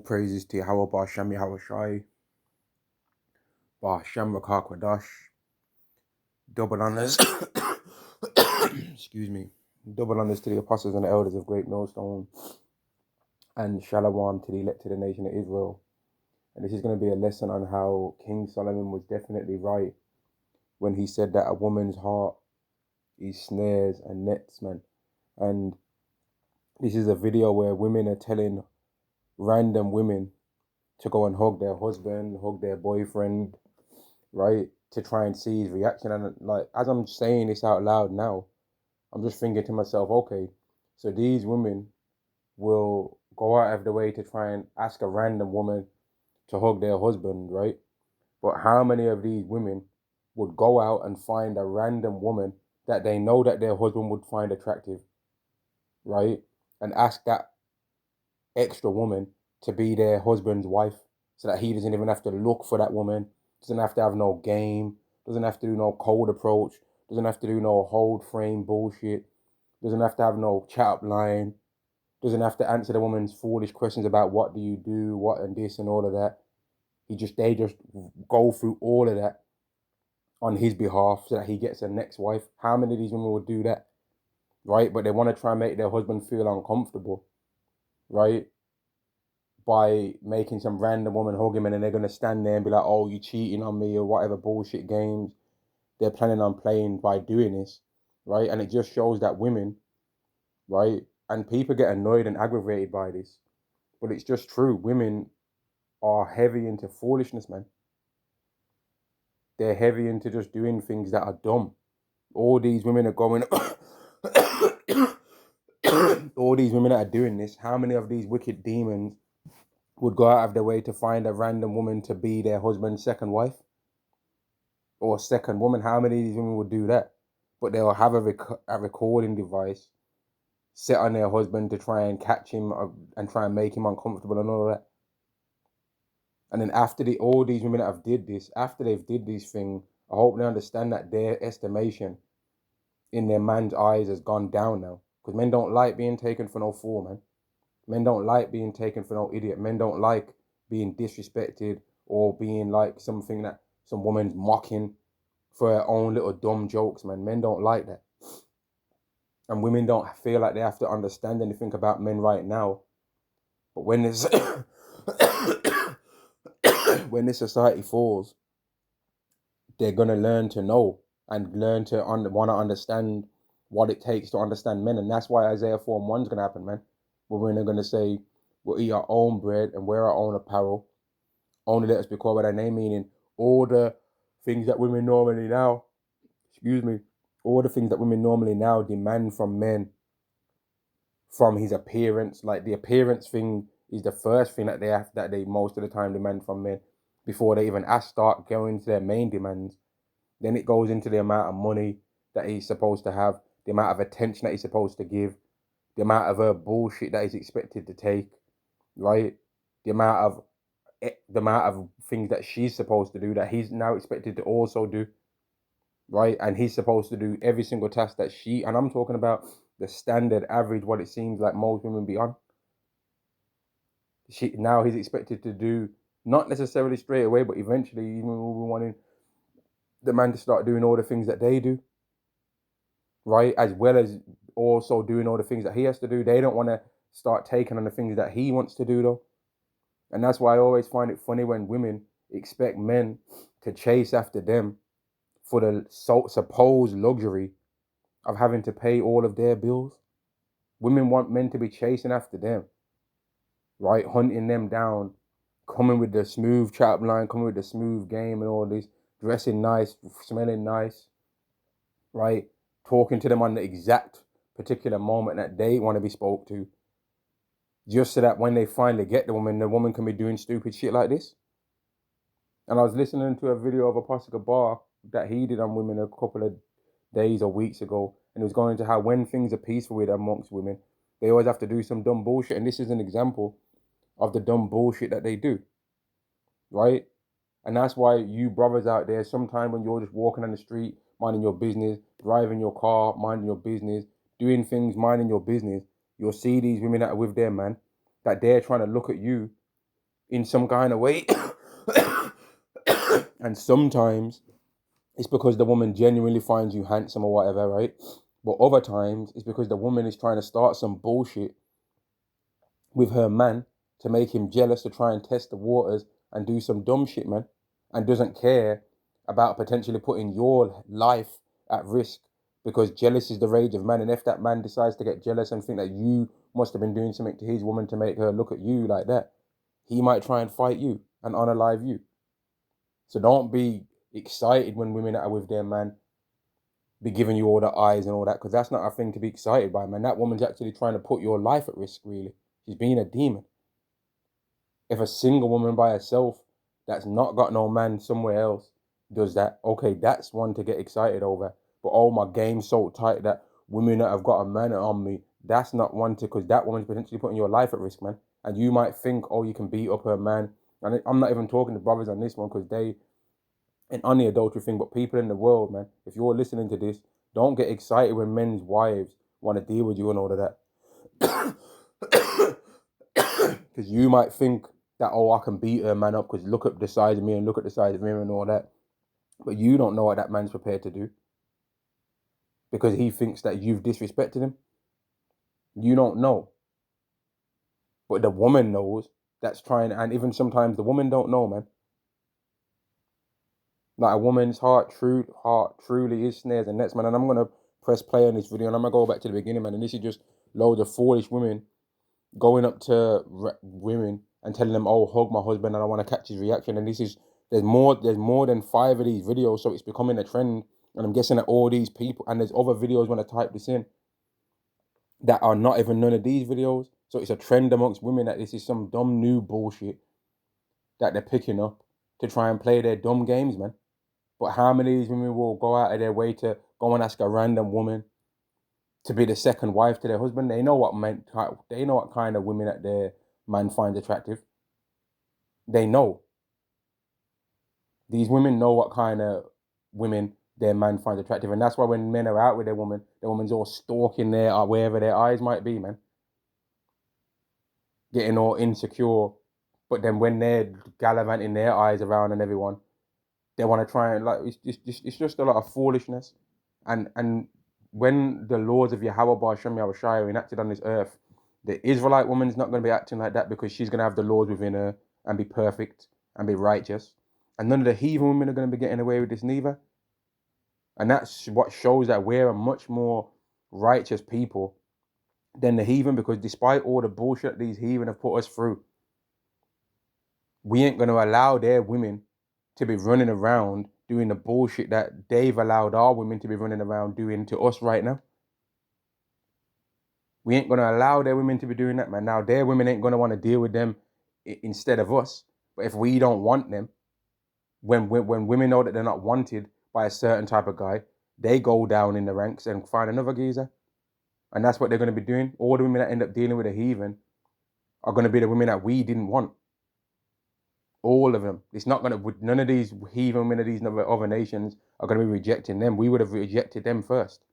praises to Yahweh Ba'Shem Yahweh Shai, Ba'Shem Rakah Kwadash, double honors, excuse me, double honors to the apostles and the elders of Great Millstone, and Shalom to the elected nation of Israel. And this is going to be a lesson on how King Solomon was definitely right when he said that a woman's heart is snares and nets, man. And this is a video where women are telling random women to go and hug their husband, hug their boyfriend, right? To try and see his reaction. And like, as I'm saying this out loud now, I'm just thinking to myself, okay, so these women will go out of the way to try and ask a random woman to hug their husband, right? But how many of these women would go out and find a random woman that they know that their husband would find attractive, right? And ask that extra woman to be their husband's wife so that he doesn't even have to look for that woman, doesn't have to have no game, doesn't have to do no cold approach, doesn't have to do no hold frame bullshit, doesn't have to have no chat up line, doesn't have to answer the woman's foolish questions about what do you do, what and this and all of that. They just go through all of that on his behalf so that he gets a next wife. How many of these women would do that, right? But they want to try and make their husband feel uncomfortable, right? By making some random woman hug him, and then they're going to stand there and be like, oh, you cheating on me or whatever bullshit games they're planning on playing by doing this, right? And it just shows that women, right? And people get annoyed and aggravated by this, but it's just true. Women are heavy into foolishness, man. They're heavy into just doing things that are dumb. All these women are going, all these women that are doing this, how many of these wicked demons would go out of their way to find a random woman to be their husband's second wife or second woman? How many of these women would do that? But they'll have a recording device set on their husband to try and catch him and try and make him uncomfortable and all of that. And then after all these women that have did this, after they've did these things, I hope they understand that their estimation in their man's eyes has gone down now. Because men don't like being taken for no fool, man. Men don't like being taken for no idiot. Men don't like being disrespected or being like something that some woman's mocking for her own little dumb jokes, man. Men don't like that. And women don't feel like they have to understand anything about men right now. But when this when this society falls, they're gonna learn to know and learn to want to understand what it takes to understand men. And that's why Isaiah 4:1 is gonna happen, man. Women are gonna say, we'll eat our own bread and wear our own apparel. Only let us be called by thy name, meaning all the things that women normally now, all the things that women normally now demand from men, from his appearance. Like the appearance thing is the first thing that they most of the time demand from men before they even start going to their main demands. Then it goes into the amount of money that he's supposed to have, the amount of attention that he's supposed to give, the amount of bullshit that he's expected to take, right? The amount of things that she's supposed to do that he's now expected to also do, right? And he's supposed to do every single task that and I'm talking about the standard average, what it seems like most women be on. Now he's expected to do, not necessarily straight away, but eventually even we'll be wanting the man to start doing all the things that they do, right? As well as also doing all the things that he has to do. They don't want to start taking on the things that he wants to do, though. And that's why I always find it funny when women expect men to chase after them for the supposed luxury of having to pay all of their bills. Women want men to be chasing after them, right? Hunting them down, coming with the smooth chat line, coming with the smooth game and all this, dressing nice, smelling nice, right? Talking to them on the exact particular moment that they want to be spoke to, just so that when they finally get the woman can be doing stupid shit like this. And I was listening to a video of Apostle Bar that he did on women a couple of days or weeks ago, and it was going into how when things are peaceful with amongst women, they always have to do some dumb bullshit. And this is an example of the dumb bullshit that they do, right? And that's why you brothers out there, sometime when you're just walking on the street, minding your business, driving your car, minding your business, doing things, minding your business, you'll see these women that are with their man, that they're trying to look at you in some kind of way. And sometimes it's because the woman genuinely finds you handsome or whatever, right? But other times it's because the woman is trying to start some bullshit with her man to make him jealous, to try and test the waters and do some dumb shit, man, and doesn't care about potentially putting your life at risk, because jealous is the rage of man. And if that man decides to get jealous and think that you must have been doing something to his woman to make her look at you like that, he might try and fight you and unalive you. So don't be excited when women that are with their man be giving you all the eyes and all that, because that's not a thing to be excited by, man. That woman's actually trying to put your life at risk, really. She's being a demon. If a single woman by herself that's not got no man somewhere else does that, okay, that's one to get excited over. But oh, my game's so tight that women that have got a man on me, that's not one to, because that woman's potentially putting your life at risk, man. And you might think, oh, you can beat up her man. And I'm not even talking to brothers on this one, because they, and on the adultery thing, but people in the world, man, if you're listening to this, don't get excited when men's wives want to deal with you and all of that. Because you might think that, oh, I can beat her man up because look at the size of me and look at the size of him and all that. But you don't know what that man's prepared to do, because he thinks that you've disrespected him. You don't know. But the woman knows, that's trying, and even sometimes the woman don't know, man. Like, a woman's heart truly is snares and nets, man. And I'm going to press play on this video and I'm going to go back to the beginning, man. And this is just loads of foolish women going up to women and telling them, oh, hug my husband and I want to catch his reaction. And this is, there's more than 5 of these videos, so it's becoming a trend. And I'm guessing that all these people, and there's other videos when I type this in that are not even none of these videos. So it's a trend amongst women that this is some dumb new bullshit that they're picking up to try and play their dumb games, man. But how many of these women will go out of their way to go and ask a random woman to be the second wife to their husband? They know what kind of women that their man finds attractive. They know. These women know what kind of women their man finds attractive. And that's why when men are out with their woman, the woman's all stalking there, wherever their eyes might be, man. Getting all insecure. But then when they're gallivanting their eyes around and everyone, they want to try and, like, it's just a lot of foolishness. And when the laws of Yahweh Ba'Shem Yahweh Shai are enacted on this earth, the Israelite woman's not going to be acting like that, because she's going to have the laws within her and be perfect and be righteous. And none of the heathen women are going to be getting away with this neither. And that's what shows that we're a much more righteous people than the heathen, because despite all the bullshit these heathen have put us through, we ain't going to allow their women to be running around doing the bullshit that they've allowed our women to be running around doing to us right now. We ain't going to allow their women to be doing that, man. Now, their women ain't going to want to deal with them instead of us. But if we don't want them, when women know that they're not wanted by a certain type of guy, they go down in the ranks and find another geezer. And that's what they're going to be doing. All the women that end up dealing with a heathen are going to be the women that we didn't want. All of them. It's not going to, none of these heathen women of these other nations are going to be rejecting them. We would have rejected them first.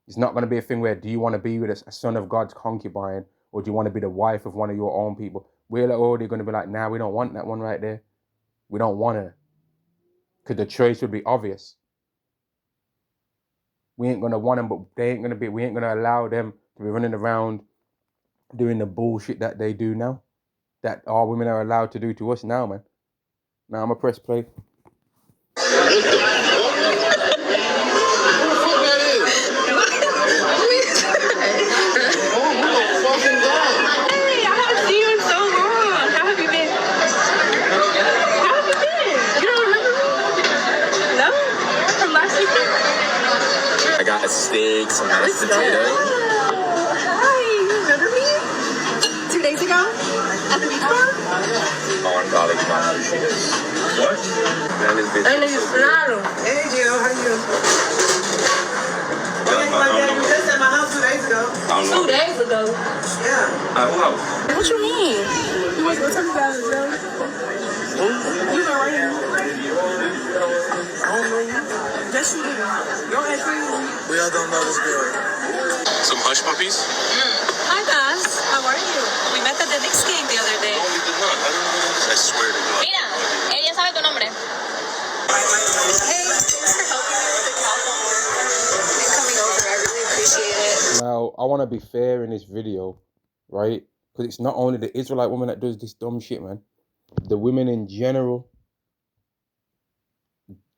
It's not going to be a thing where, do you want to be with a son of God's concubine, or do you want to be the wife of one of your own people? We're already going to be like, nah, we don't want that one right there. We don't want her. Because the choice would be obvious. We ain't going to want them, but we ain't going to allow them to be running around doing the bullshit that they do now, that our women are allowed to do to us now, man. Now I'm going to press play. I got a steak, some mashed potato. Hi, you remember me? 2 days ago? At the beach bar? On garlic pasta shit. What? Man, this bitch. I know you're Snares. Hey, Jill, how you? My dad was just at my house 2 days ago. 2 days ago? Yeah. Wow. What you mean? You was going to tell me about it, Joe? You were right here. I don't know you. Yes, you did. Don't ask me. We all don't know this girl. Some hush puppies? Hi, guys. How are you? We met at the Knicks game the other day. Oh, we did not. I don't know. I swear to God. Mira, ella sabe tu nombre. Now, I want to be fair in this video, right? Because it's not only the Israelite woman that does this dumb shit, man. The women in general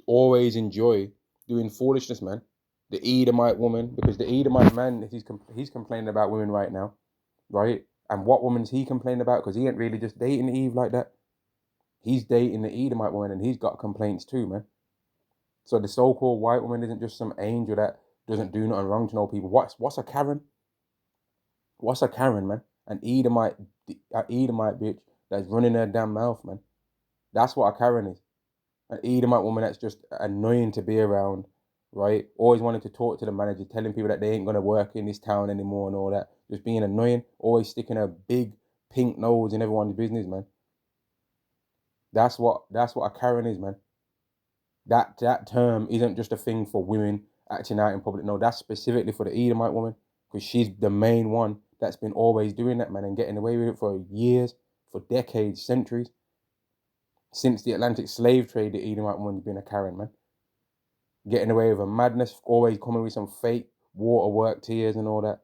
always enjoy doing foolishness, man. The Edomite woman, because the Edomite man, he's complaining about women right now, right? And what woman's he complaining about? Because he ain't really just dating Eve like that. He's dating the Edomite woman, and he's got complaints too, man. So the so-called white woman isn't just some angel that doesn't do nothing wrong to no people. What's a Karen? What's a Karen, man? An Edomite bitch that's running her damn mouth, man. That's what a Karen is. An Edomite woman that's just annoying to be around, right? Always wanting to talk to the manager, telling people that they ain't gonna work in this town anymore and all that. Just being annoying, always sticking her big pink nose in everyone's business, man. That's what a Karen is, man. That term isn't just a thing for women acting out in public. No, that's specifically for the Edomite woman, because she's the main one that's been always doing that, man, and getting away with it for years, for decades, centuries. Since the Atlantic slave trade, the Edomite woman's been a Karen, man. Getting away with a madness, always coming with some fake waterwork tears and all that.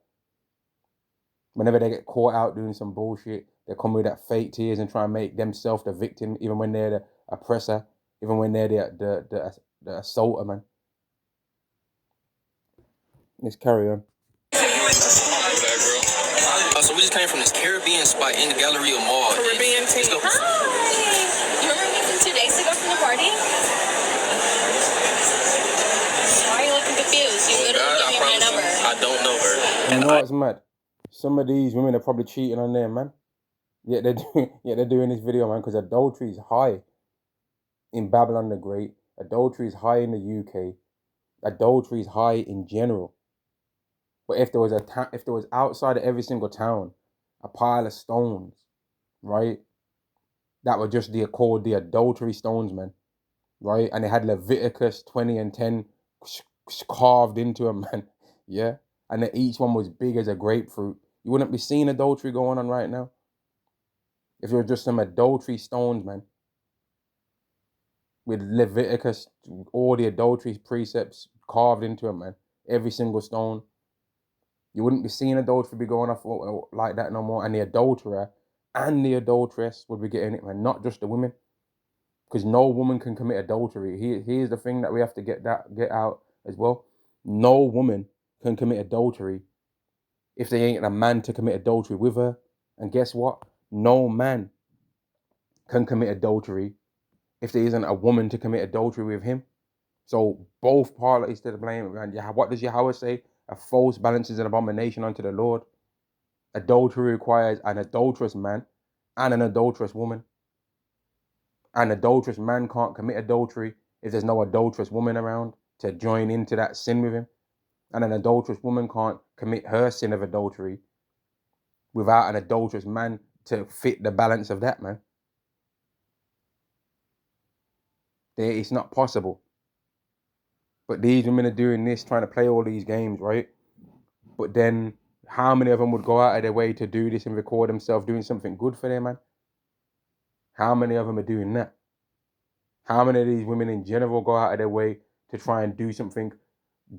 Whenever they get caught out doing some bullshit, they come with that fake tears and try and make themselves the victim, even when they're the oppressor, even when they're the assaulter, man. Let's carry on. So we just came from this Caribbean spot in the Galleria Mall. Caribbean team. Hi. You remember me from 2 days ago from the party? Why are you looking confused? You literally gave me my number. I don't know her. You know what's mad? Some of these women are probably cheating on them, man. Yet they're doing this video, man, because adultery is high in Babylon the Great. Adultery is high in the UK. Adultery is high in general. But if there was outside of every single town a pile of stones, right, that were just called the adultery stones, man, right, and they had Leviticus 20 and 10 carved into them, man, yeah, and that each one was big as a grapefruit, you wouldn't be seeing adultery going on right now. If there were just some adultery stones, man, with Leviticus, all the adultery precepts carved into them, man, every single stone, you wouldn't be seeing adultery be going off like that no more. And the adulterer and the adulteress would be getting it, man, not just the women. Because no woman can commit adultery. Here's the thing that we have to get out as well. No woman can commit adultery if they ain't a man to commit adultery with her. And guess what? No man can commit adultery if there isn't a woman to commit adultery with him. So both parties to the blame. And what does Yahweh say? A false balance is an abomination unto the Lord. Adultery requires an adulterous man and an adulterous woman. An adulterous man can't commit adultery if there's no adulterous woman around to join into that sin with him. And an adulterous woman can't commit her sin of adultery without an adulterous man to fit the balance of that, man. It's not possible. But these women are doing this, trying to play all these games, right? But then how many of them would go out of their way to do this and record themselves doing something good for them, man? How many of them are doing that? How many of these women in general go out of their way to try and do something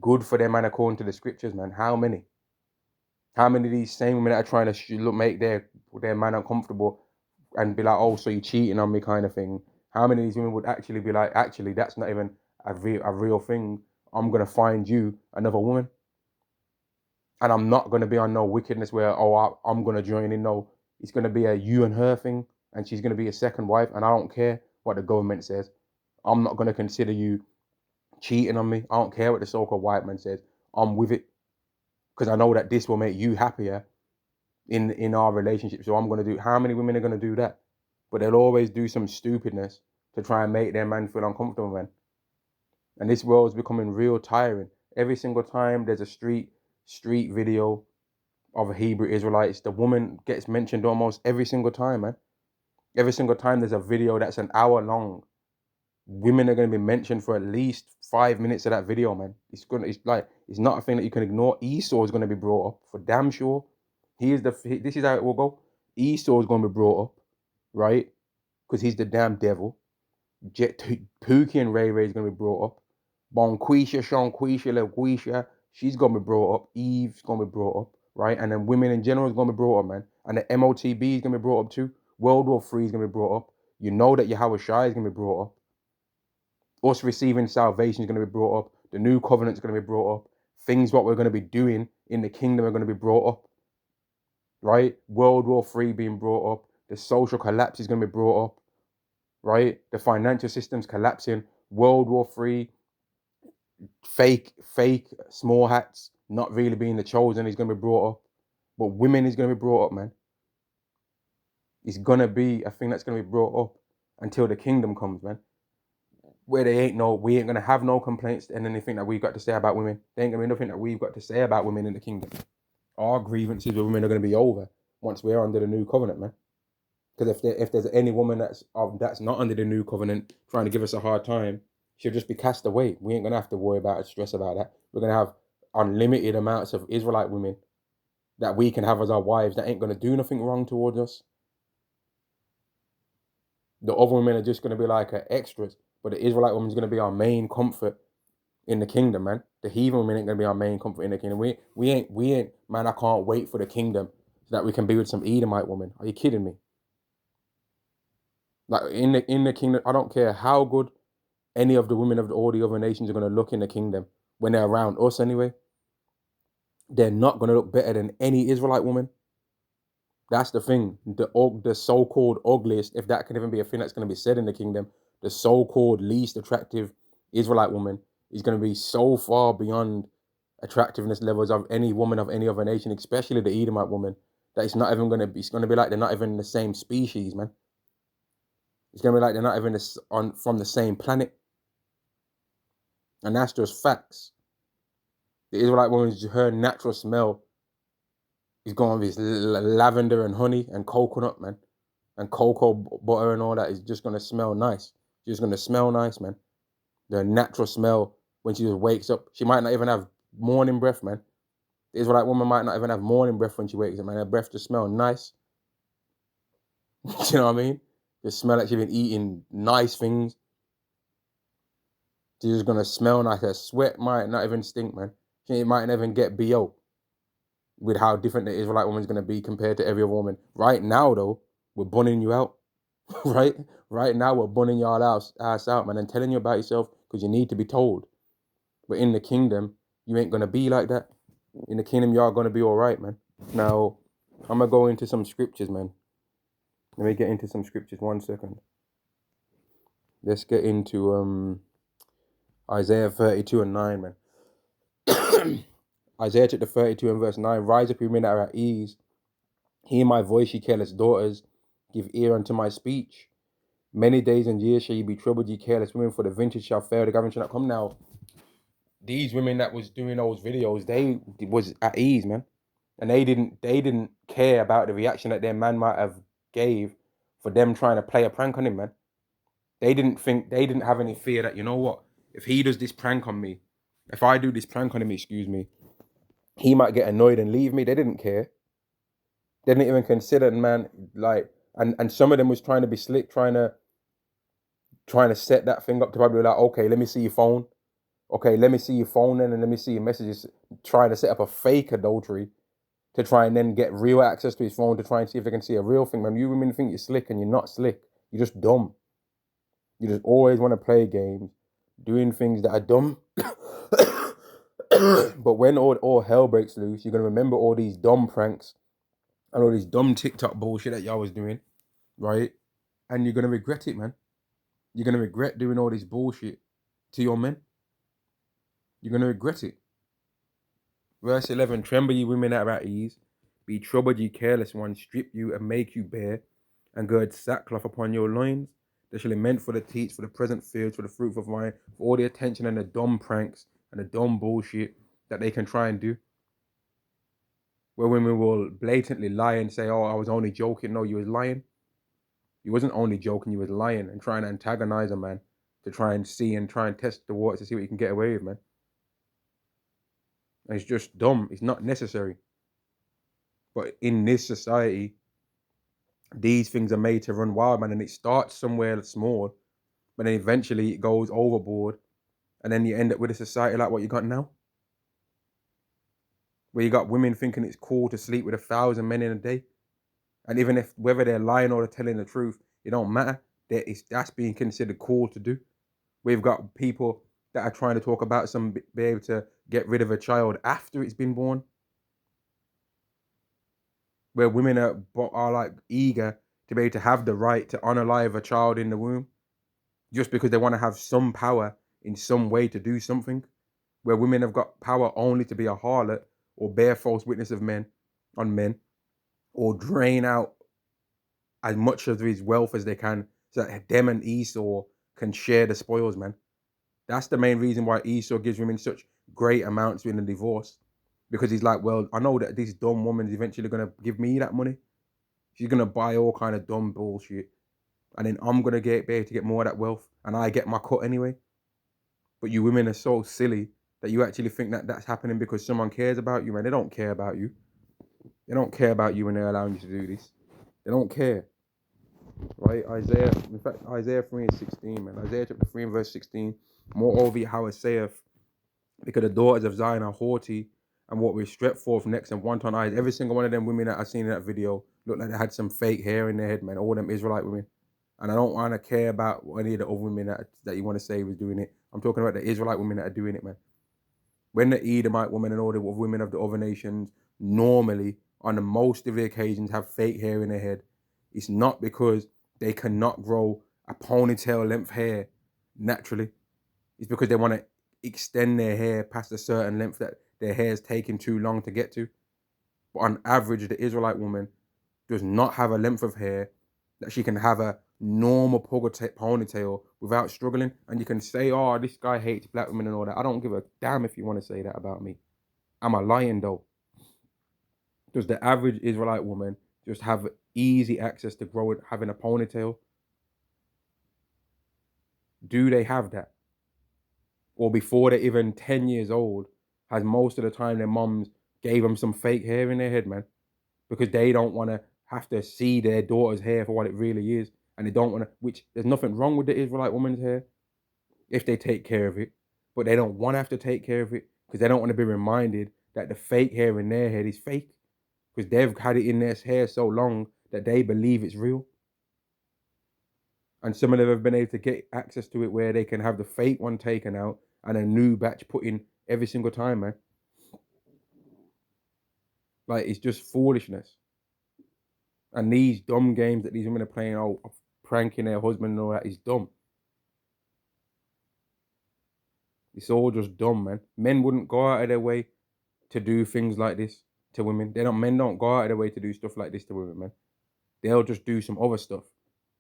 good for them, man, according to the scriptures, man? How many? How many of these same women that are trying to make their man uncomfortable and be like, oh, so you're cheating on me kind of thing? How many of these women would actually be like, actually, that's not even a real thing. I'm going to find you another woman. And I'm not going to be on no wickedness where, oh, I'm going to join in. No, it's going to be a you and her thing. And she's going to be a second wife. And I don't care what the government says. I'm not going to consider you cheating on me. I don't care what the so-called white man says. I'm with it. Because I know that this will make you happier in our relationship. So I'm going to do. How many women are going to do that? But they'll always do some stupidness to try and make their man feel uncomfortable, man. And this world is becoming real tiring. Every single time there's a street video of a Hebrew Israelites, the woman gets mentioned almost every single time, man. Every single time there's a video that's an hour long, women are going to be mentioned for at least 5 minutes of that video, man. It's not a thing that you can ignore. Esau is going to be brought up for damn sure. This is how it will go. Esau is going to be brought up, right? because he's the damn devil. Pookie and Ray Ray's going to be brought up. Bonquisha, Shonquisha, LaQuisha, she's going to be brought up. Eve's going to be brought up, right? And then women in general is going to be brought up, man. And the MOTB is going to be brought up too. World War III is going to be brought up. You know that Yahweh Shai is going to be brought up. Us receiving salvation is going to be brought up. The new covenant is going to be brought up. Things what we're going to be doing in the kingdom are going to be brought up, right? World War III being brought up. The social collapse is going to be brought up, right? The financial system's collapsing. World War III, fake small hats, not really being the chosen is going to be brought up. But women is going to be brought up, man. It's going to be a thing that's going to be brought up until the kingdom comes, man. Where we ain't going to have no complaints and anything that we've got to say about women. There ain't going to be nothing that we've got to say about women in the kingdom. Our grievances with women are going to be over once we're under the new covenant, man. Because if there's any woman that's not under the new covenant trying to give us a hard time, she'll just be cast away. We ain't going to have to worry about it, stress about that. We're going to have unlimited amounts of Israelite women that we can have as our wives that ain't going to do nothing wrong towards us. The other women are just going to be like extras, but the Israelite woman's going to be our main comfort in the kingdom, man. The heathen women ain't going to be our main comfort in the kingdom. We ain't, man, I can't wait for the kingdom so that we can be with some Edomite woman. Are you kidding me? Like in the kingdom, I don't care how good any of the women of all the other nations are going to look in the kingdom when they're around us anyway. They're not going to look better than any Israelite woman. That's the thing. The so-called ugliest, if that can even be a thing that's going to be said in the kingdom, the so-called least attractive Israelite woman is going to be so far beyond attractiveness levels of any woman of any other nation, especially the Edomite woman, that it's not even going to be. It's going to be like they're not even the same species, man. It's going to be like they're not even from the same planet. And that's just facts. The Israelite woman, her natural smell is going with lavender and honey and coconut, man. And cocoa butter and all that is just going to smell nice. She's going to smell nice, man. The natural smell when she just wakes up. She might not even have morning breath, man. The Israelite woman might not even have morning breath when she wakes up, man. Her breath just smells nice. You know what I mean? Just smell like she's been eating nice things. She's just going to smell nice. Her sweat might not even stink, man. She might not even get BO with how different the Israelite woman's going to be compared to every other woman. Right now, though, we're bunning you out. Right now, we're bunning y'all ass out, man, and telling you about yourself because you need to be told. But in the kingdom, you ain't going to be like that. In the kingdom, y'all going to be all right, man. Now, I'm going to go into some scriptures, man. Let me get into some scriptures 1 second. Let's get into Isaiah 32 and 9, man. Isaiah chapter 32 and verse 9. Rise up, you men that are at ease. Hear my voice, ye careless daughters. Give ear unto my speech. Many days and years shall ye be troubled, ye careless women, for the vintage shall fail, the government shall not come. Now, these women that was doing those videos, they was at ease, man. And they didn't care about the reaction that their man might have gave for them trying to play a prank on him, man. They didn't have any fear that, you know what, if he does this prank on me, if I do this prank on him, he might get annoyed and leave me. They didn't care. They didn't even consider, man, like, and some of them was trying to be slick, trying to set that thing up to probably like, okay, let me see your phone. Okay, let me see your phone then, and let me see your messages. Trying to set up a fake adultery to try and then get real access to his phone to try and see if they can see a real thing. Man, you women think you're slick and you're not slick. You're just dumb. You just always want to play games, doing things that are dumb. But when all hell breaks loose, you're going to remember all these dumb pranks and all these dumb TikTok bullshit that y'all was doing, right? And you're going to regret it, man. You're going to regret doing all this bullshit to your men. You're going to regret it. Verse 11, tremble ye women that are at ease. Be troubled ye careless ones, strip you and make you bare, and gird sackcloth upon your loins. They shall lament for the teats, for the present fields, for the fruit of wine, for all the attention and the dumb pranks and the dumb bullshit that they can try and do. Where women will blatantly lie and say, oh, I was only joking. No, you was lying. You wasn't only joking, you was lying and trying to antagonize a man to try and see and try and test the waters to see what you can get away with, man. And it's just dumb. It's not necessary. But in this society, these things are made to run wild, man, and it starts somewhere small, but then eventually it goes overboard, and then you end up with a society like what you got now, where you got women thinking it's cool to sleep with 1,000 men in a day, and even if whether they're lying or they're telling the truth, it don't matter. That's being considered cool to do. We've got people that are trying to talk about be able to get rid of a child after it's been born, where women are like eager to be able to have the right to unalive a child in the womb, just because they want to have some power in some way to do something, where women have got power only to be a harlot or bear false witness of men on men, or drain out as much of his wealth as they can so that them and Esau can share the spoils, man. That's the main reason why Esau gives women such great amounts in a divorce. Because he's like, well, I know that this dumb woman's eventually going to give me that money. She's going to buy all kind of dumb bullshit. And then I'm going to be able to get more of that wealth. And I get my cut anyway. But you women are so silly that you actually think that that's happening because someone cares about you, man. They don't care about you. They don't care about you when they're allowing you to do this. They don't care. Right? Isaiah 3 and 16, man. Isaiah chapter 3 and verse 16. Moreover, how it saith, because the daughters of Zion are haughty, and what we stretch forth necks and wanton eyes. Every single one of them women that I seen in that video looked like they had some fake hair in their head, man. All them Israelite women. And I don't want to care about any of the other women that you want to say was doing it. I'm talking about the Israelite women that are doing it, man. When the Edomite women and all the women of the other nations normally, on the most of the occasions, have fake hair in their head, it's not because they cannot grow a ponytail length hair naturally. It's because they want to extend their hair past a certain length that their hair is taking too long to get to. But on average, the Israelite woman does not have a length of hair that she can have a normal ponytail without struggling. And you can say, oh, this guy hates black women and all that. I don't give a damn if you want to say that about me. Am I lying though? Does the average Israelite woman just have easy access to having a ponytail? Do they have that? Or before they're even 10 years old, has most of the time their moms gave them some fake hair in their head, man, because they don't want to have to see their daughter's hair for what it really is. And they don't want to, which there's nothing wrong with the Israelite woman's hair if they take care of it, but they don't want to have to take care of it because they don't want to be reminded that the fake hair in their head is fake, because they've had it in their hair so long that they believe it's real. And some of them have been able to get access to it where they can have the fake one taken out and a new batch put in every single time, man. Like, it's just foolishness. And these dumb games that these women are playing, pranking their husband and all that, is dumb. It's all just dumb, man. Men wouldn't go out of their way to do things like this to women. Men don't go out of their way to do stuff like this to women, man. They'll just do some other stuff.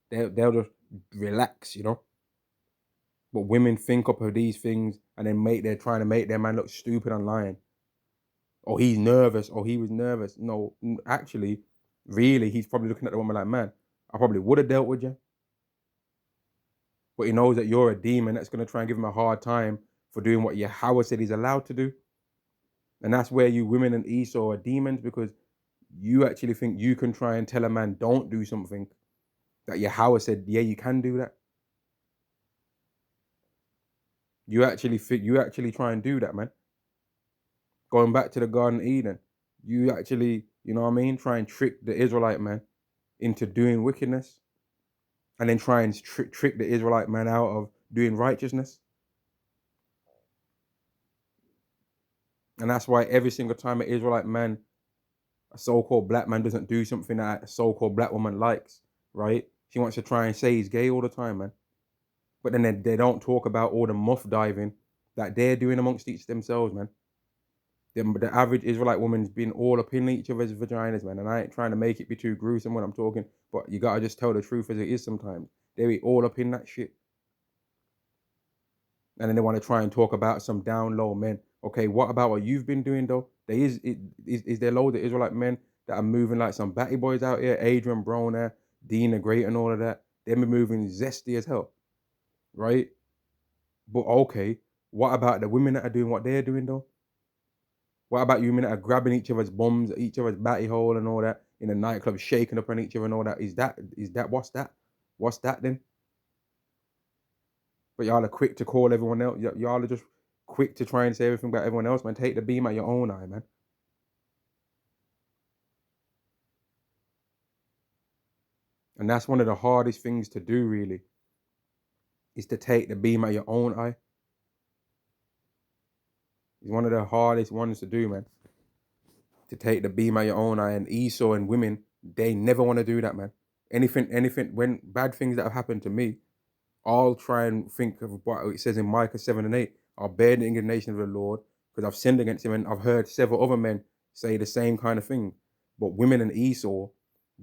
They'll just relax, you know. But women think up of these things and then they're trying to make their man look stupid online. Oh, he's nervous. Oh, he was nervous. No, actually, really, he's probably looking at the woman like, man, I probably would have dealt with you. But he knows that you're a demon that's going to try and give him a hard time for doing what Yahweh said he's allowed to do. And that's where you women and Esau are demons, because you actually think you can try and tell a man don't do something that Yahweh said, yeah, you can do that. You actually try and do that, man. Going back to the Garden of Eden, you actually, you know what I mean, try and trick the Israelite man into doing wickedness, and then try and trick the Israelite man out of doing righteousness. And that's why every single time an Israelite man, a so-called black man, doesn't do something that a so-called black woman likes, right? She wants to try and say he's gay all the time, man. But then they don't talk about all the muff diving that they're doing amongst themselves, man. The average Israelite woman's been all up in each other's vaginas, man. And I ain't trying to make it be too gruesome when I'm talking, but you gotta just tell the truth as it is sometimes. They be all up in that shit. And then they want to try and talk about some down low men. Okay, what about what you've been doing though? Is there loads of Israelite men that are moving like some batty boys out here? Adrian Broner, Dean the Great and all of that. They've been moving zesty as hell, right? But okay, what about the women that are doing what they're doing though? What about you women that are grabbing each other's bums, each other's batty hole and all that in a nightclub shaking up on each other and all that. Is that what's that? What's that then? But y'all are quick to call everyone else. Y'all are just quick to try and say everything about everyone else, man. Take the beam at your own eye, man. And that's one of the hardest things to do, really, is to take the beam at your own eye. It's one of the hardest ones to do, man. To take the beam at your own eye. And Esau and women, they never want to do that, man. Anything, when bad things that have happened to me, I'll try and think of what it says in Micah 7 and 8. I'll bear the indignation of the Lord because I've sinned against him, and I've heard several other men say the same kind of thing. But women and Esau,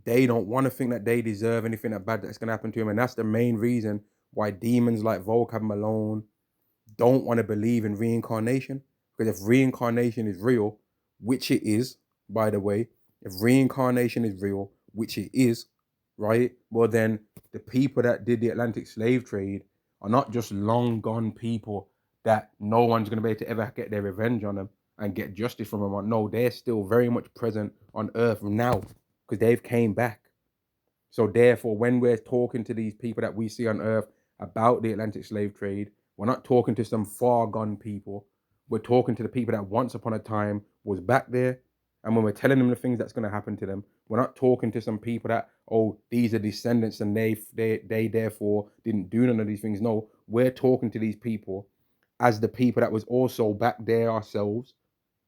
they don't want to think that they deserve anything that bad that's going to happen to him. And that's the main reason why demons like Vocab Malone don't want to believe in reincarnation. Because if reincarnation is real, which it is, by the way, if reincarnation is real, which it is, right? Well, then the people that did the Atlantic slave trade are not just long gone people that no one's going to be able to ever get their revenge on them and get justice from them. No, they're still very much present on Earth now because they've came back. So therefore, when we're talking to these people that we see on Earth about the Atlantic slave trade, we're not talking to some far gone people. We're talking to the people that once upon a time was back there. And when we're telling them the things that's going to happen to them, we're not talking to some people that, oh, these are descendants and they therefore didn't do none of these things. No, we're talking to these people as the people that was also back there ourselves,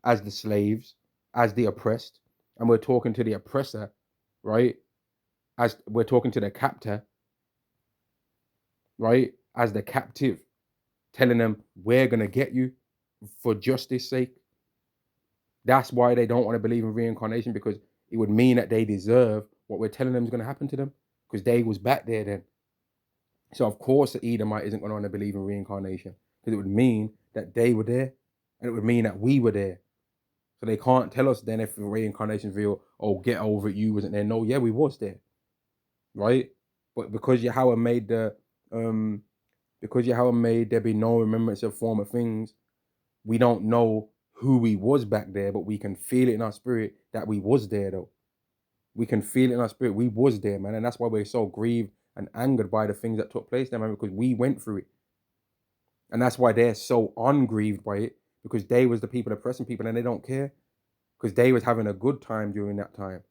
as the slaves, as the oppressed. And we're talking to the oppressor, right? As we're talking to the captor, right? As the captive, telling them, we're going to get you for justice sake. That's why they don't want to believe in reincarnation, because it would mean that they deserve what we're telling them is going to happen to them, because they was back there then. So of course the Edomite isn't going to want to believe in reincarnation, because it would mean that they were there, and it would mean that we were there. So they can't tell us then if reincarnation is real, oh, get over it, you wasn't there. No, yeah, we was there, right? But because Yahweh made there be no remembrance of former things, we don't know who we was back there, but we can feel it in our spirit that we was there though. We can feel it in our spirit. We was there, man. And that's why we're so grieved and angered by the things that took place there, man, because we went through it. And that's why they're so ungrieved by it, because they was the people oppressing people and they don't care, because they was having a good time during that time,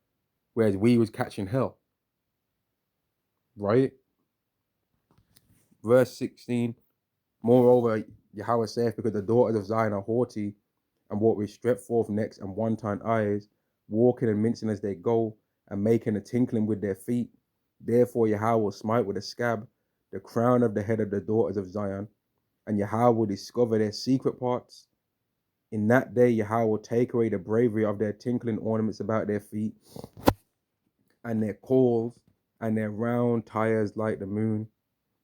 whereas we was catching hell, right? Verse 16, moreover, Yahweh saith, because the daughters of Zion are haughty and walk with stretched forth necks and one-tined eyes, walking and mincing as they go, and making a tinkling with their feet. Therefore Yahweh will smite with a scab the crown of the head of the daughters of Zion, and Yahweh will discover their secret parts. In that day Yahweh will take away the bravery of their tinkling ornaments about their feet, and their cords, and their round tires like the moon,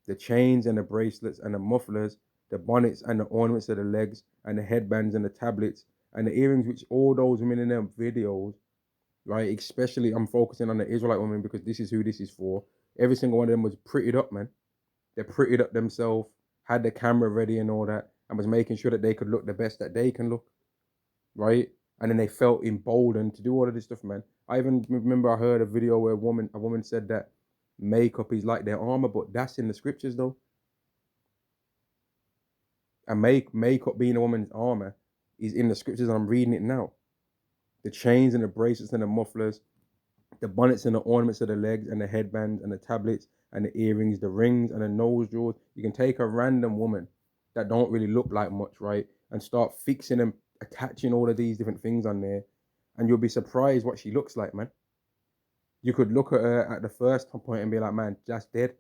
the chains and the bracelets and the mufflers, the bonnets and the ornaments of the legs, and the headbands and the tablets, and the earrings, which all those women in them videos, right, especially I'm focusing on the Israelite women because this is who this is for. Every single one of them was prettied up, man. They prettied up themselves, had the camera ready and all that, and was making sure that they could look the best that they can look, right? And then they felt emboldened to do all of this stuff, man. I even remember I heard a video where a woman said that makeup is like their armor, but that's in the scriptures though. And makeup being a woman's armor is in the scriptures. I'm reading it now. The chains and the bracelets and the mufflers, the bonnets and the ornaments of the legs and the headbands and the tablets and the earrings, the rings and the nose jewels. You can take a random woman that don't really look like much, right, and start fixing them, attaching all of these different things on there, and you'll be surprised what she looks like, man. You could look at her at the first point and be like, man, that's dead.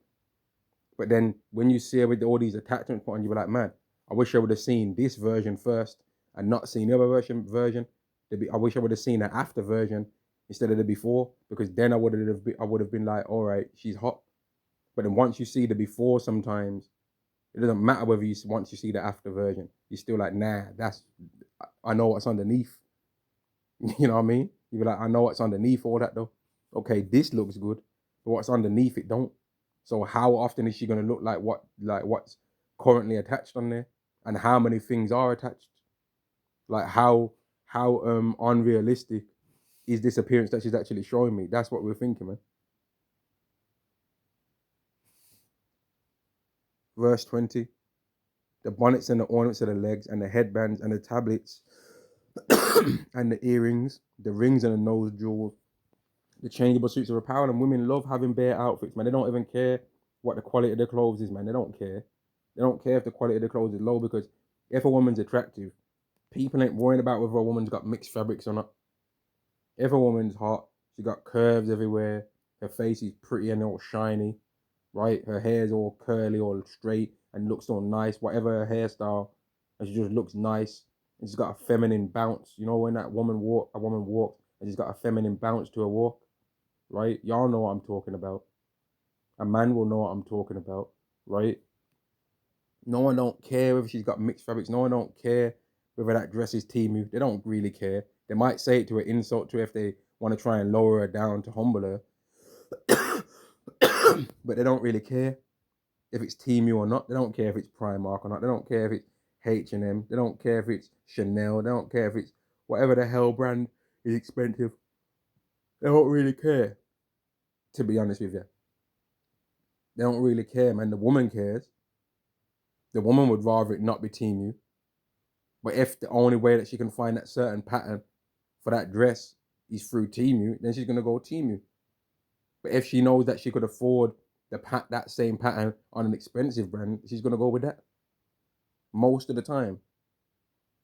But then when you see her with all these attachments put on, you'll be like, man, I wish I would have seen this version first and not seen the other version. I wish I would have seen the after version instead of the before, because then I would have been like, all right, she's hot. But then once you see the before, sometimes it doesn't matter whether once you see the after version, you're still like, nah, I know what's underneath. You know what I mean? You be like, I know what's underneath all that though. Okay, this looks good, but what's underneath it don't. So how often is she gonna look like what's currently attached on there, and how many things are attached? Like how unrealistic is this appearance that she's actually showing me? That's what we're thinking, man. Verse 20. The bonnets and the ornaments of the legs and the headbands and the tablets and the earrings, the rings and the nose jewels, the changeable suits of apparel. And women love having bare outfits, man. They don't even care what the quality of the clothes is, man. They don't care. They don't care if the quality of the clothes is low, because if a woman's attractive, people ain't worrying about whether a woman's got mixed fabrics or not. If a woman's hot, she got curves everywhere, her face is pretty and all shiny, right? Her hair's all curly, all straight, and looks all nice, whatever her hairstyle, and she just looks nice. And she's got a feminine bounce. You know, when a woman walks, and she's got a feminine bounce to her walk, right? Y'all know what I'm talking about. A man will know what I'm talking about, right? No one don't care if she's got mixed fabrics. No one don't care whether that dress is Temu. They don't really care. They might say it to an insult to her if they want to try and lower her down to humble her. But they don't really care if it's Temu or not. They don't care if it's Primark or not. They don't care if it's H&M. They don't care if it's Chanel. They don't care if it's whatever the hell brand is expensive. They don't really care, to be honest with you. They don't really care, man. The woman cares. The woman would rather it not be Temu. But if the only way that she can find that certain pattern for that dress is through Temu, then she's going to go Temu. But if she knows that she could afford that same pattern on an expensive brand, she's going to go with that. Most of the time.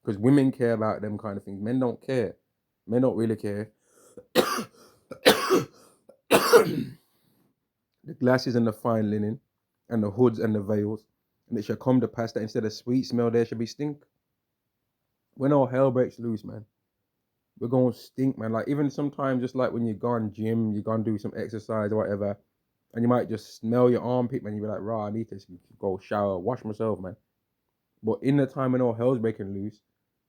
Because women care about them kind of things. Men don't care. Men don't really care. The glasses and the fine linen, and the hoods and the veils. And it shall come to pass that instead of sweet smell, there shall be stink. When all hell breaks loose, man, we're going to stink, man. Like, even sometimes, just like when you go on gym, you go and do some exercise or whatever, and you might just smell your armpit, man. You be like, rah, I need to go shower, wash myself, man. But in the time when all hell's breaking loose,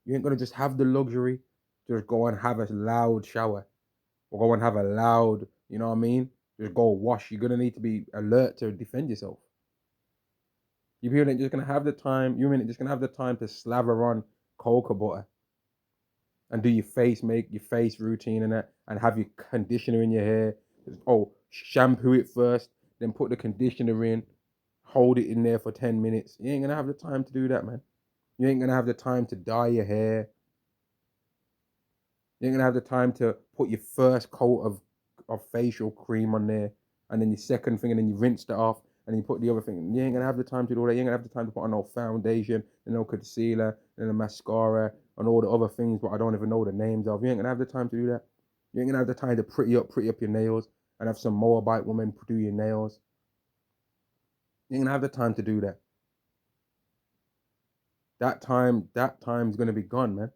you ain't going to just have the luxury to just go and have a loud shower. Or go and have a loud, you know what I mean? Just go wash. You're going to need to be alert to defend yourself. You people ain't just going to have the time. You ain't just going to have the time to slather on cocoa butter and do your face, make your face routine and that, and have your conditioner in your hair. Oh, shampoo it first, then put the conditioner in, hold it in there for 10 minutes. You ain't going to have the time to do that, man. You ain't going to have the time to dye your hair. You ain't going to have the time to put your first coat of facial cream on there, and then your second thing, and then you rinse it off, and then you put the other thing. You ain't going to have the time to do all that. You ain't going to have the time to put on no foundation, and no concealer, and a mascara, and all the other things, but I don't even know the names of. You ain't going to have the time to do that. You ain't going to have the time to pretty up your nails, and have some Moabite woman do your nails. You ain't going to have the time to do that. That time's going to be gone, man.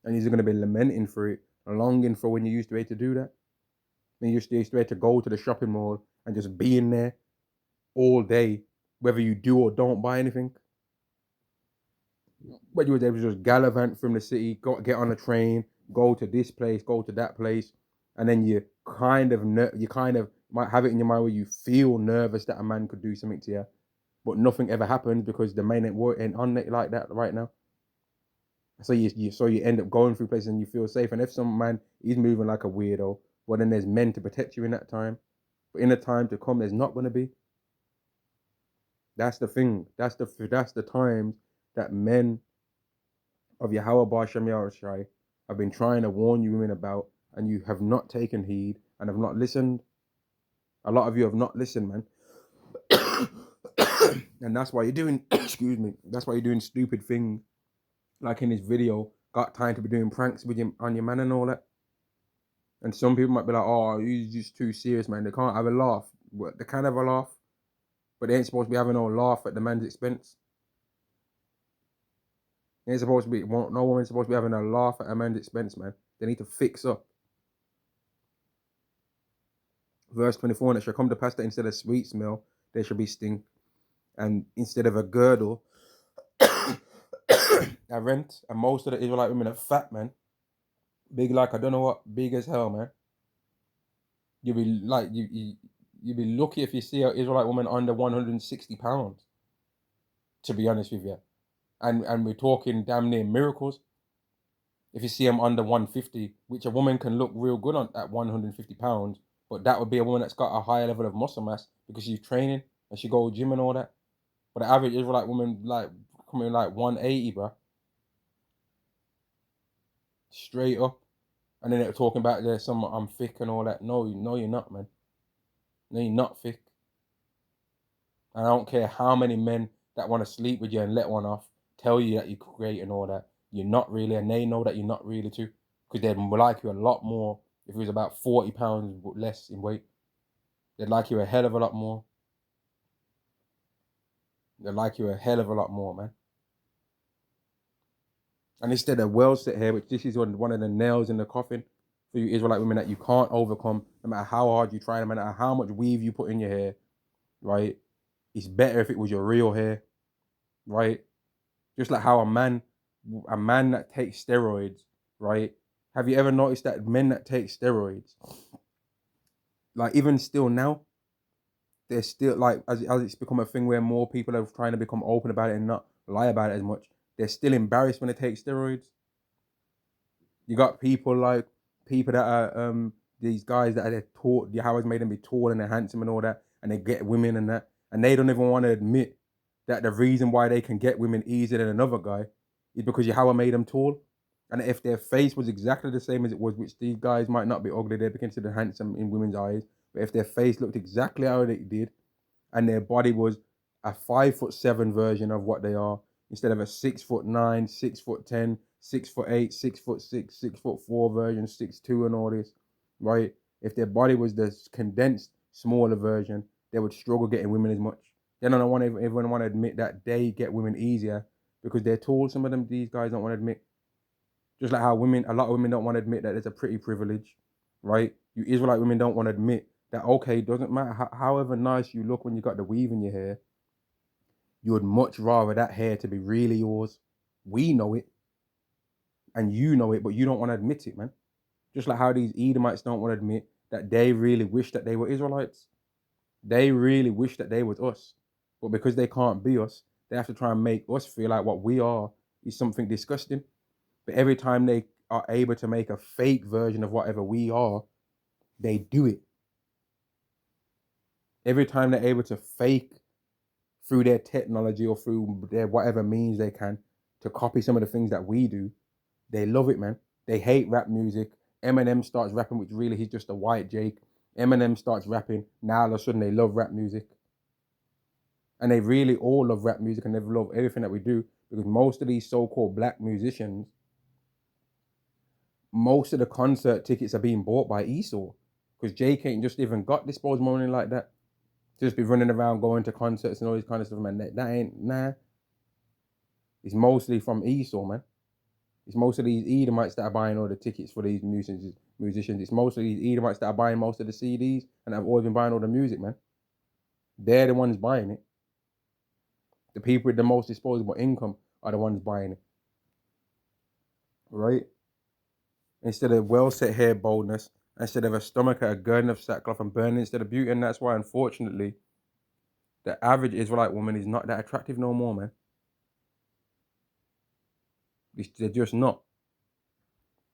And you're going to be lamenting for it, and longing for when you used to be able to do that. When you used to be able to go to the shopping mall and just be in there all day, whether you do or don't buy anything. But you were able to just gallivant from the city, get on a train, go to this place, go to that place, and then you kind of might have it in your mind where you feel nervous that a man could do something to you, but nothing ever happens because the man ain't on it like that right now. So you end up going through places and you feel safe. And if some man is moving like a weirdo, well, then there's men to protect you in that time. But in the time to come, there's not going to be. That's the thing. That's the times that men of Yahweh Bashem Yahushai have been trying to warn you women about, and you have not taken heed and have not listened. A lot of you have not listened, man. And that's why you're doing, excuse me, that's why you're doing stupid things. Like in this video, got time to be doing pranks with on your man and all that. And some people might be like, oh, you're just too serious, man. They can't have a laugh. Well, they can have a laugh, but they ain't supposed to be having no laugh at the man's expense. They ain't supposed to be, no woman's supposed to be having a laugh at a man's expense, man. They need to fix up. Verse 24, and it shall come to pass that instead of sweet smell, there shall be stink. And instead of a girdle, a rent. And most of the Israelite women are fat, man. Big like, I don't know what, big as hell, man. You'll be like, you'll be lucky if you see an Israelite woman under 160 pounds, to be honest with you. And we're talking damn near miracles. If you see them under 150, which a woman can look real good on at 150 pounds, but that would be a woman that's got a higher level of muscle mass because she's training and she go gym and all that. But the average Israelite woman like coming like 180, bro, straight up. And then they're talking about there's some I'm thick and all that. No, you're not, man. No, you're not thick. And I don't care how many men that want to sleep with you and let one off tell you that you're great and all that. You're not really, and they know that you're not really too, because they'd like you a lot more if it was about 40 pounds less in weight. They'd like you a hell of a lot more. They'd like you a hell of a lot more, man. And instead of well set here, which this is one of the nails in the coffin for you Israelite women that you can't overcome, no matter how hard you try, no matter how much weave you put in your hair, right? It's better if it was your real hair, right? Just like how a man that takes steroids, right? Have you ever noticed that men that take steroids, like even still now, they're still like, as it's become a thing where more people are trying to become open about it and not lie about it as much, they're still embarrassed when they take steroids. You got people that are these guys that are taught, how has made them be tall and they're handsome and all that, and they get women and that, and they don't even want to admit that the reason why they can get women easier than another guy is because Yahweh made them tall. And if their face was exactly the same as it was, which these guys might not be ugly, they'd be considered handsome in women's eyes, but if their face looked exactly how it did, and their body was a 5'7" version of what they are, instead of a 6'9", 6'10", 6'8", 6'6", 6'4" version, 6'2", and all this, right? If their body was the condensed, smaller version, they would struggle getting women as much. They don't want everyone want to admit that they get women easier because they're tall. Some of them, these guys don't want to admit. Just like how a lot of women don't want to admit that there's a pretty privilege, right? You Israelite women don't want to admit that, okay, it doesn't matter however nice you look when you got the weave in your hair, you would much rather that hair to be really yours. We know it, and you know it, but you don't want to admit it, man. Just like how these Edomites don't want to admit that they really wish that they were Israelites. They really wish that they was us. But because they can't be us, they have to try and make us feel like what we are is something disgusting. But every time they are able to make a fake version of whatever we are, they do it. Every time they're able to fake through their technology or through their whatever means they can to copy some of the things that we do, they love it, man. They hate rap music. Eminem starts rapping, which really he's just a white Jake. Eminem starts rapping. Now all of a sudden they love rap music. And they really all love rap music and they love everything that we do, because most of these so-called black musicians, most of the concert tickets are being bought by Esau, because Jake ain't just even got disposable money like that to just be running around going to concerts and all this kind of stuff, man. That ain't, nah. It's mostly from Esau, man. It's most of these Edomites that are buying all the tickets for these musicians. It's most of these Edomites that are buying most of the CDs and have always been buying all the music, man. They're the ones buying it. The people with the most disposable income are the ones buying it. Right? Instead of well-set hair boldness, instead of a stomach at a garden of sackcloth and burning instead of beauty. And that's why, unfortunately, the average Israelite woman is not that attractive no more, man. They're just not.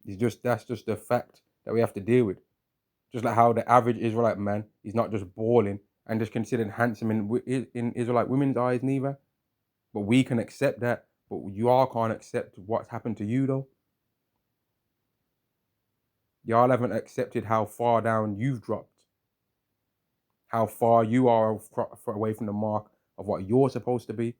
That's just the fact that we have to deal with. Just like how the average Israelite man is not just balling and just considered handsome in Israelite women's eyes neither. But we can accept that, but you all can't accept what's happened to you though. Y'all haven't accepted how far down you've dropped. How far you are away from the mark of what you're supposed to be.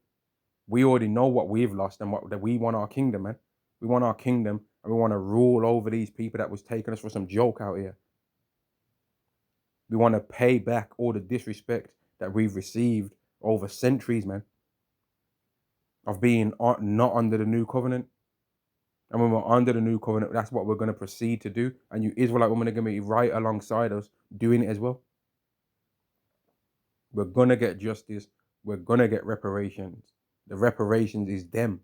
We already know what we've lost and that we want our kingdom, man. We want our kingdom and we want to rule over these people that was taking us for some joke out here. We want to pay back all the disrespect that we've received over centuries, man, of being not under the new covenant. And when we're under the new covenant, that's what we're going to proceed to do. And you Israelite women are going to be right alongside us doing it as well. We're going to get justice. We're going to get reparations. The reparations is them.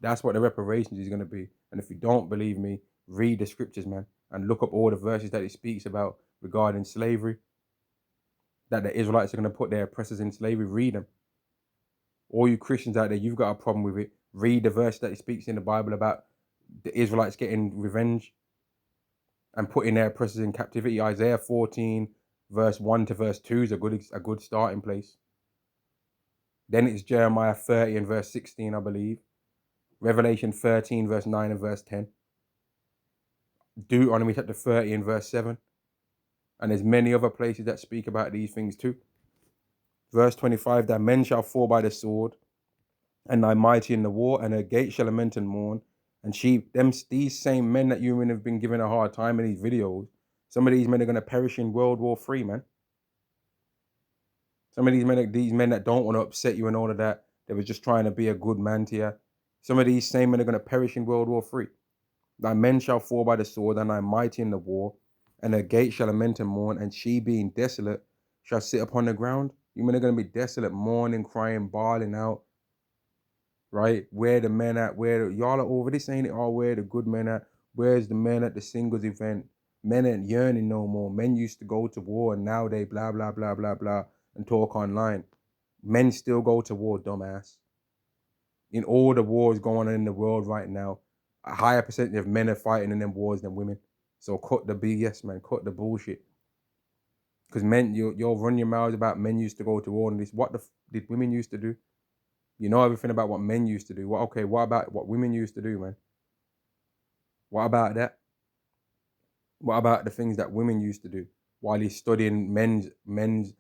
That's what the reparations is going to be. And if you don't believe me, read the scriptures, man, and look up all the verses that it speaks about regarding slavery, that the Israelites are going to put their oppressors in slavery. Read them. All you Christians out there, you've got a problem with it. Read the verse that he speaks in the Bible about the Israelites getting revenge and putting their oppressors in captivity. Isaiah 14, verse 1 to verse 2 is a good starting place. Then it's Jeremiah 30 and verse 16, I believe. Revelation 13, verse 9 and verse 10. Deuteronomy chapter 30 and verse 7. And there's many other places that speak about these things too. Verse 25, that men shall fall by the sword, and thy mighty in the war, and her gate shall lament and mourn. And these same men that you men have been given a hard time in these videos, some of these men are going to perish in World War III, man. Some of these men that don't want to upset you and all of that, they were just trying to be a good man to you. Some of these same men are going to perish in World War III. Thy men shall fall by the sword, and thy mighty in the war, and her gate shall lament and mourn, and she being desolate shall sit upon the ground. You men are going to be desolate, mourning, crying, bawling out. Right? Where the men at? Y'all are over this, ain't it? All where the good men at? Where's the men at the singles event? Men ain't yearning no more. Men used to go to war, and now they blah, blah, blah, blah, blah, and talk online. Men still go to war, dumbass. In all the wars going on in the world right now, a higher percentage of men are fighting in them wars than women. So cut the BS, man. Cut the bullshit. Because men, you'll run your mouths about men used to go to war and this. What did women used to do? You know everything about what men used to do. Well, okay, what about what women used to do, man? What about that? What about the things that women used to do while he's studying men's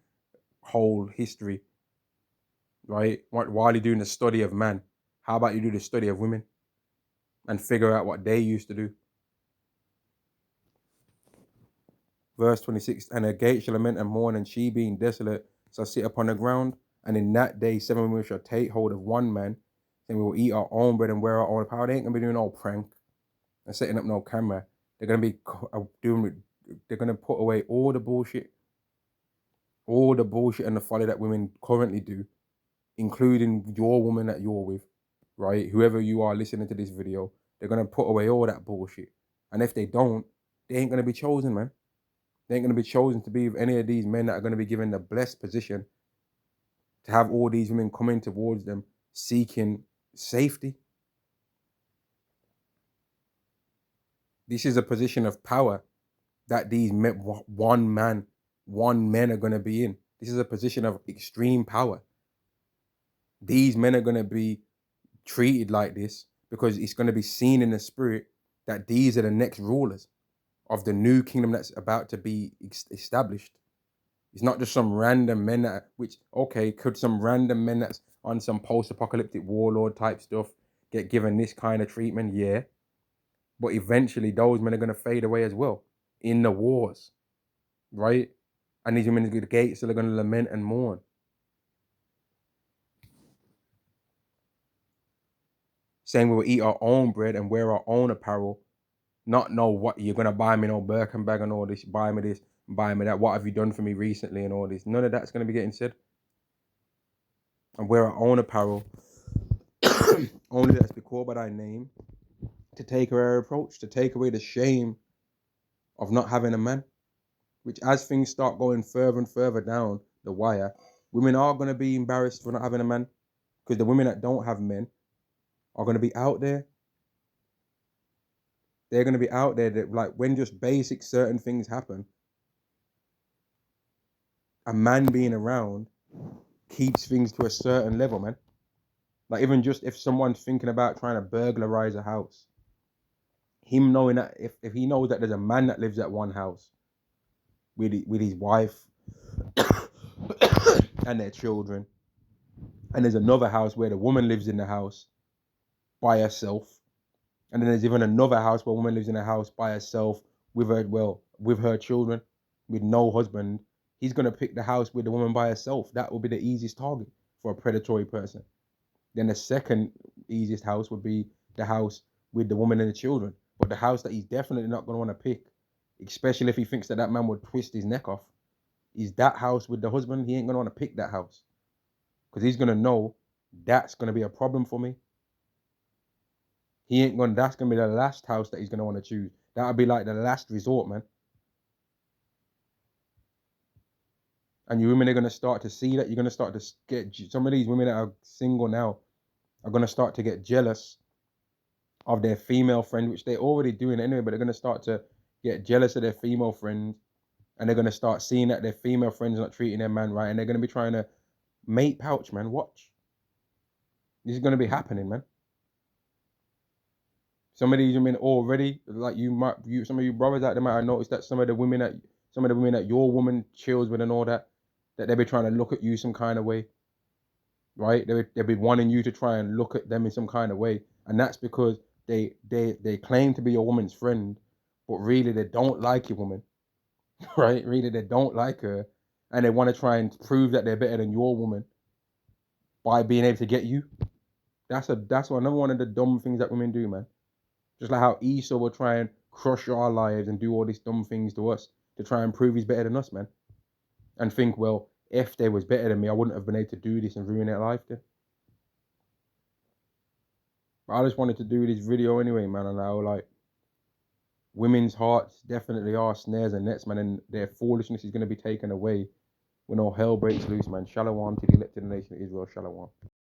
whole history, right? While you're doing the study of man, how about you do the study of women and figure out what they used to do? Verse 26, and her gate shall lament and mourn, and she being desolate shall sit upon the ground. And in that day 7 women shall take hold of one man, and we will eat our own bread and wear our own apparel. They ain't gonna be doing no prank and setting up no camera. They're gonna be they're gonna put away all the bullshit and the folly that women currently do, including your woman that you're with, right? Whoever you are listening to this video, they're gonna put away all that bullshit. And if they don't, they ain't gonna be chosen, man. They ain't going to be chosen to be with any of these men that are going to be given the blessed position to have all these women coming towards them seeking safety. This is a position of power that these men, one men are going to be in. This is a position of extreme power. These men are going to be treated like this because it's going to be seen in the spirit that these are the next rulers of the new kingdom that's about to be established. It's not just some random men could some random men that's on some post-apocalyptic warlord type stuff get given this kind of treatment? Yeah. But eventually those men are going to fade away as well in the wars, right? And these women at the gates are going to lament and mourn. Saying we will eat our own bread and wear our own apparel, not know what you're going to buy me, no Birkin bag and all this, buy me this, buy me that, what have you done for me recently and all this. None of that's going to be getting said. And wear our own apparel, only that's be called by thy name, to take away our reproach, to take away the shame of not having a man. Which, as things start going further and further down the wire, women are going to be embarrassed for not having a man, because the women that don't have men are going to be out there. They're going to be out there that, like, when just basic certain things happen, a man being around keeps things to a certain level, man. Like, even just if someone's thinking about trying to burglarize a house, him knowing that if he knows that there's a man that lives at one house with his wife and their children, and there's another house where the woman lives in the house by herself, and then there's even another house where a woman lives in a house by herself with her children, with no husband, he's going to pick the house with the woman by herself. That will be the easiest target for a predatory person. Then the second easiest house would be the house with the woman and the children. But the house that he's definitely not going to want to pick, especially if he thinks that man would twist his neck off, is that house with the husband. He ain't going to want to pick that house, because he's going to know that's going to be a problem for me. That's going to be the last house that he's going to want to choose. That'll be like the last resort, man. And you women are going to start to see that. You're going to start to get some of these women that are single now. are going to start to get jealous of their female friend, which they're already doing anyway, but they're going to start to get jealous of their female friends, and they're going to start seeing that their female friends are not treating their man right, and they're going to be trying to mate pouch, man. Watch. This is going to be happening, man. Some of these women already, like some of you brothers out there might have noticed that some of the women that your woman chills with and all that they be trying to look at you some kind of way, right? They be wanting you to try and look at them in some kind of way, and that's because they claim to be your woman's friend, but really they don't like your woman, right? Really they don't like her, and they want to try and prove that they're better than your woman by being able to get you. That's another one of the dumb things that women do, man. Just like how Esau will try and crush our lives and do all these dumb things to us to try and prove he's better than us, man. And think, well, if they was better than me, I wouldn't have been able to do this and ruin their life then. But I just wanted to do this video anyway, man, and how, like, women's hearts definitely are snares and nets, man, and their foolishness is going to be taken away when all hell breaks loose, man. Shalom to the elected nation of Israel. Shalom.